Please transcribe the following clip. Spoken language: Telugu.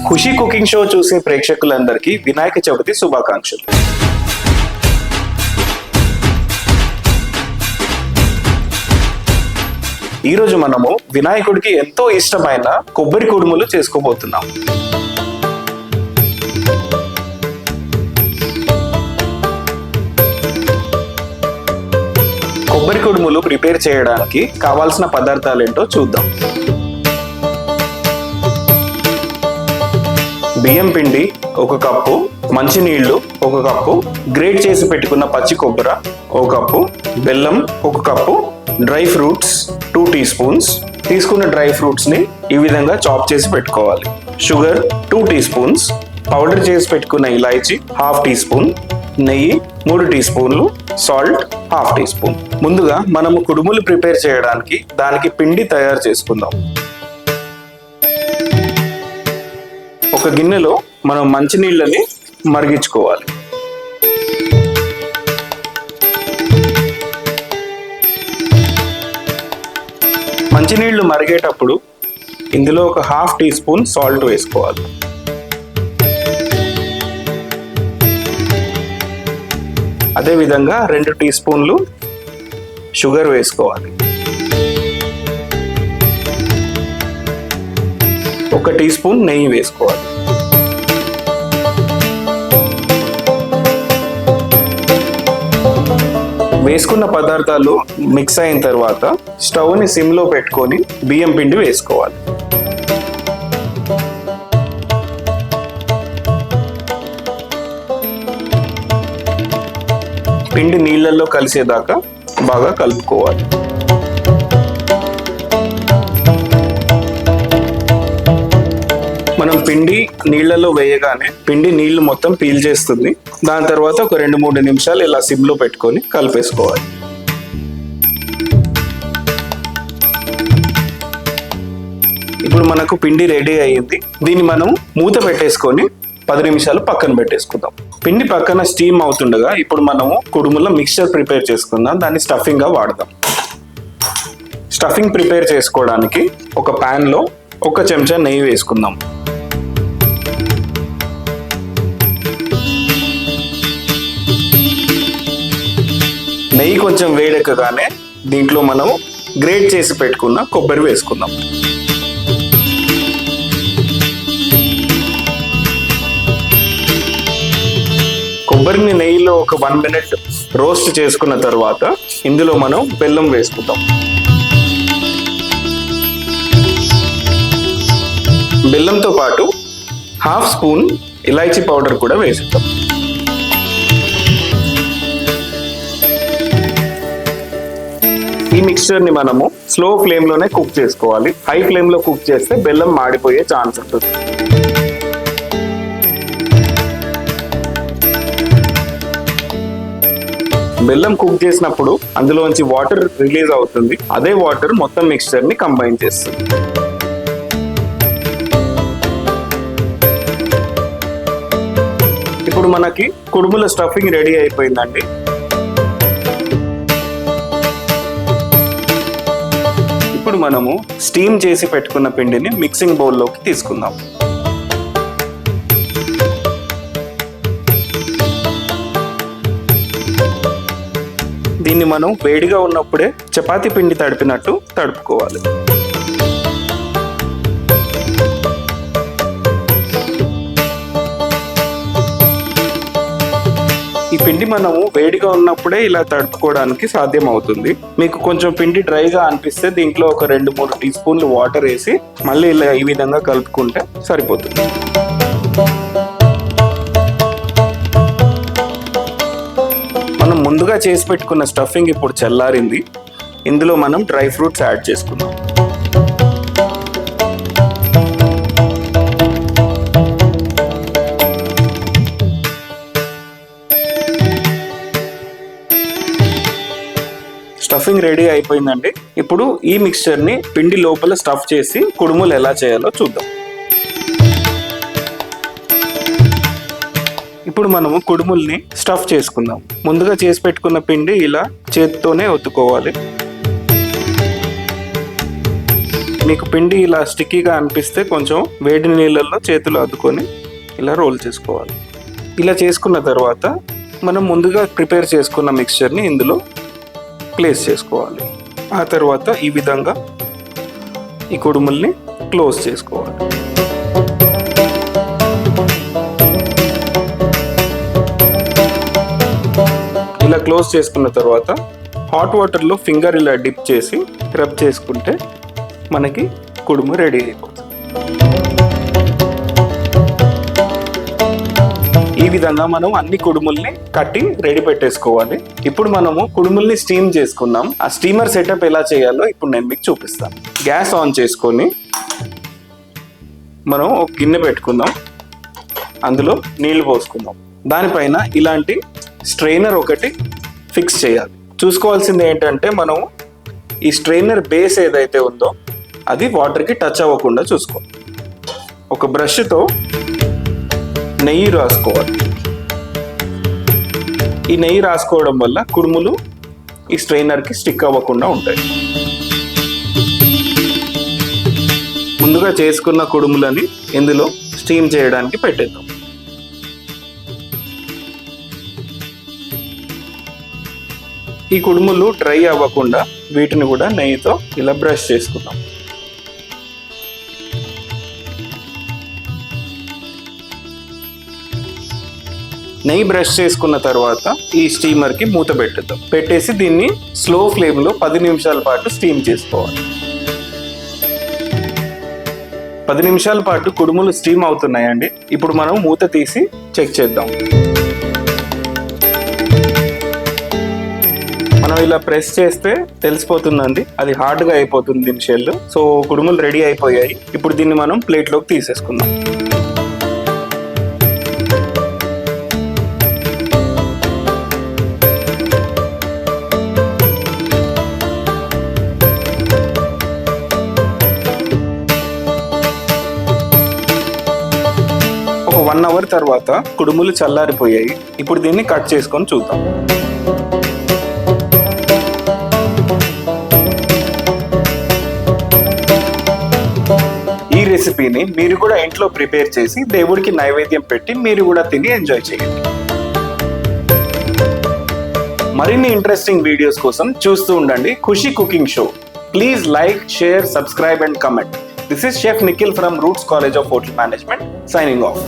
ఖుషి కుకింగ్ షో చూసే ప్రేక్షకులందరికీ వినాయక చవితి శుభాకాంక్షలు. ఈరోజు మనము వినాయకుడికి ఎంతో ఇష్టమైన కొబ్బరి కుడుములు చేసుకోబోతున్నాం. కొబ్బరి కుడుములు ప్రిపేర్ చేయడానికి కావాల్సిన పదార్థాలు ఏంటో చూద్దాం. బియ్యం పిండి 1 కప్పు, మంచినీళ్లు 1 కప్పు, గ్రేట్ చేసి పెట్టుకున్న పచ్చి కొబ్బరి 1 కప్పు, బెల్లం 1 cup, dry fruits 2 teaspoons. తీసుకున్న డ్రై ఫ్రూట్స్ ని ఈ విధంగా చాప్ చేసి పెట్టుకోవాలి. షుగర్ 2 టీ స్పూన్స్, పౌడర్ చేసి పెట్టుకున్న ఇలాచీ 1/2 టీ స్పూన్, నెయ్యి 3 టీ స్పూన్లు, సాల్ట్ 1/2 టీ స్పూన్. ముందుగా మనము కుడుములు ప్రిపేర్ చేయడానికి దానికి పిండి తయారు చేసుకుందాం. ఒక గిన్నెలో మనం మంచినీళ్ళని మరిగించుకోవాలి. మంచినీళ్లు మరిగేటప్పుడు ఇందులో ఒక 1/2 టీ స్పూన్ సాల్ట్ వేసుకోవాలి. అదేవిధంగా 2 టీ స్పూన్లు షుగర్ వేసుకోవాలి. 1 టీ స్పూన్ నెయ్యి వేసుకోవాలి. వేసుకున్న పదార్థాలు మిక్స్ అయిన తర్వాత స్టవ్ని సిమ్లో పెట్టుకొని బియ్యం పిండి వేసుకోవాలి. పిండి నీళ్ళల్లో కలిసేదాకా బాగా కలుపుకోవాలి. మనం పిండి నీళ్లలో వేయగానే పిండి నీళ్లు మొత్తం పీల్చేస్తుంది. దాని తర్వాత ఒక 2-3 నిమిషాలు ఇలా సిమ్లో పెట్టుకొని కలిపేసుకోవాలి. ఇప్పుడు మనకు పిండి రెడీ అయ్యింది. దీన్ని మనం మూత పెట్టేసుకొని 10 నిమిషాలు పక్కన పెట్టేసుకుందాం. పిండి పక్కన స్టీమ్ అవుతుండగా ఇప్పుడు మనము కుడుముల మిక్స్చర్ ప్రిపేర్ చేసుకుందాం. దాన్ని స్టఫింగ్ గా వాడదాం. స్టఫింగ్ ప్రిపేర్ చేసుకోవడానికి ఒక ప్యాన్ లో 1 చెంచా నెయ్యి వేసుకుందాం. నెయ్యి కొంచెం వేడెక్కగానే దీంట్లో మనం గ్రేట్ చేసి పెట్టుకున్న కొబ్బరి వేసుకుందాం. కొబ్బరిని నెయ్యిలో ఒక 1 మినిట్ రోస్ట్ చేసుకున్న తర్వాత ఇందులో మనం బెల్లం వేసుకుందాం. బెల్లంతో పాటు 1/2 స్పూన్ ఇలాచీ పౌడర్ కూడా వేసుకుందాం. ఈ మిక్స్చర్ ని మనము స్లో ఫ్లేమ్ లోనే కుక్ చేసుకోవాలి. హై ఫ్లేమ్ లో కుక్ చేస్తే బెల్లం మాడిపోయే ఛాన్స్ ఉంటుంది. బెల్లం కుక్ చేసినప్పుడు అందులోంచి వాటర్ రిలీజ్ అవుతుంది. అదే వాటర్ మొత్తం మిక్స్చర్ ని కంబైన్ చేస్తుంది. ఇప్పుడు మనకి కుడుముల స్టఫింగ్ రెడీ అయిపోయిందండి. ఇప్పుడు మనము స్టీమ్ చేసి పెట్టుకున్న పిండిని మిక్సింగ్ బౌల్లోకి తీసుకుందాం. దీన్ని మనం వేడిగా ఉన్నప్పుడే చపాతీ పిండి తడిపినట్టు తడుపుకోవాలి. ఈ పిండి మనము వేడిగా ఉన్నప్పుడే ఇలా తడుపుకోవడానికి సాధ్యం అవుతుంది. మీకు కొంచెం పిండి డ్రైగా అనిపిస్తే దీంట్లో ఒక 2-3 టీ స్పూన్లు వాటర్ వేసి మళ్ళీ ఇలా ఈ విధంగా కలుపుకుంటే సరిపోతుంది. మనం ముందుగా చేసి పెట్టుకున్న స్టఫింగ్ ఇప్పుడు చల్లారింది. ఇందులో మనం డ్రై ఫ్రూట్స్ యాడ్ చేసుకుందాం. స్టఫింగ్ రెడీ అయిపోయిందండి. ఇప్పుడు ఈ మిక్స్చర్ ని పిండి లోపల స్టఫ్ చేసి కుడుములు ఎలా చేయాలో చూద్దాం. ఇప్పుడు మనము కుడుముల్ని స్టఫ్ చేసుకుందాం. ముందుగా చేసి పెట్టుకున్న పిండి ఇలా చేతితోనే ఒత్తుకోవాలి. మీకు పిండి ఇలా స్టిక్కీగా అనిపిస్తే కొంచెం వేడి నీళ్ళల్లో చేతులు అద్దుకొని ఇలా రోల్ చేసుకోవాలి. ఇలా చేసుకున్న తర్వాత మనం ముందుగా ప్రిపేర్ చేసుకున్న మిక్స్చర్ని ఇందులో ప్లేస్ చేసుకోవాలి. ఆ తర్వాత ఈ విధంగా ఈ కుడుముల్ని క్లోజ్ చేసుకోవాలి. ఇలా క్లోజ్ చేసుకున్న తర్వాత హాట్ వాటర్లో ఫింగర్ ఇలా డిప్ చేసి రబ్ చేసుకుంటే మనకి కుడుము రెడీ అయిపోతుంది. ఈ విధంగా మనం అన్ని కుడుముల్ని కట్టి రెడీ పెట్టేసుకోవాలి. ఇప్పుడు మనము కుడుముల్ని స్టీమ్ చేసుకున్నాం. ఆ స్టీమర్ సెటప్ ఎలా చేయాలో ఇప్పుడు నేను మీకు చూపిస్తాను. గ్యాస్ ఆన్ చేసుకొని మనం ఒక గిన్నె పెట్టుకుందాం. అందులో నీళ్లు పోసుకుందాం. దానిపైన ఇలాంటి స్ట్రైనర్ ఒకటి ఫిక్స్ చేయాలి. చూసుకోవాల్సింది ఏంటంటే మనం ఈ స్ట్రైనర్ బేస్ ఏదైతే ఉందో అది వాటర్కి టచ్ అవ్వకుండా చూసుకోవాలి. ఒక బ్రష్తో నెయ్యి రాసుకోవాలి. ఈ నెయ్యి రాసుకోవడం వల్ల కుడుములు ఈ స్ట్రైనర్కి స్టిక్ అవ్వకుండా ఉంటాయి. ముందుగా చేసుకున్న కుడుములని ఇందులో స్టీమ్ చేయడానికి పెట్టేద్దాం. ఈ కుడుములు డ్రై అవ్వకుండా వీటిని కూడా నెయ్యితో ఇలా బ్రష్ చేసుకుందాం. నెయ్యి బ్రష్ చేసుకున్న తర్వాత ఈ స్టీమర్కి మూత పెట్టుద్దాం. పెట్టేసి దీన్ని స్లో ఫ్లేమ్లో 10 నిమిషాల పాటు స్టీమ్ చేసుకోవాలి. 10 నిమిషాల పాటు కుడుములు స్టీమ్ అవుతున్నాయండి. ఇప్పుడు మనం మూత తీసి చెక్ చేద్దాం. మనం ఇలా ప్రెస్ చేస్తే తెలిసిపోతుందండి, అది హార్డ్గా అయిపోతుంది దీని షెల్. సో కుడుములు రెడీ అయిపోయాయి. ఇప్పుడు దీన్ని మనం ప్లేట్లోకి తీసేసుకుందాం. ఒక 1 అవర్ తర్వాత కుడుములు చల్లారిపోయాయి. ఇప్పుడు దీన్ని కట్ చేసుకొని చూద్దాం. ఈ రెసిపీని మీరు కూడా ఇంట్లో ప్రిపేర్ చేసి దేవుడికి నైవేద్యం పెట్టి మీరు కూడా తిని ఎంజాయ్ చేయండి. మరిన్ని ఇంట్రెస్టింగ్ వీడియోస్ కోసం చూస్తూ ఉండండి Khushi cooking show. Please like, share, subscribe and comment. This is Chef Nikhil from Roots College of Hotel Management signing off.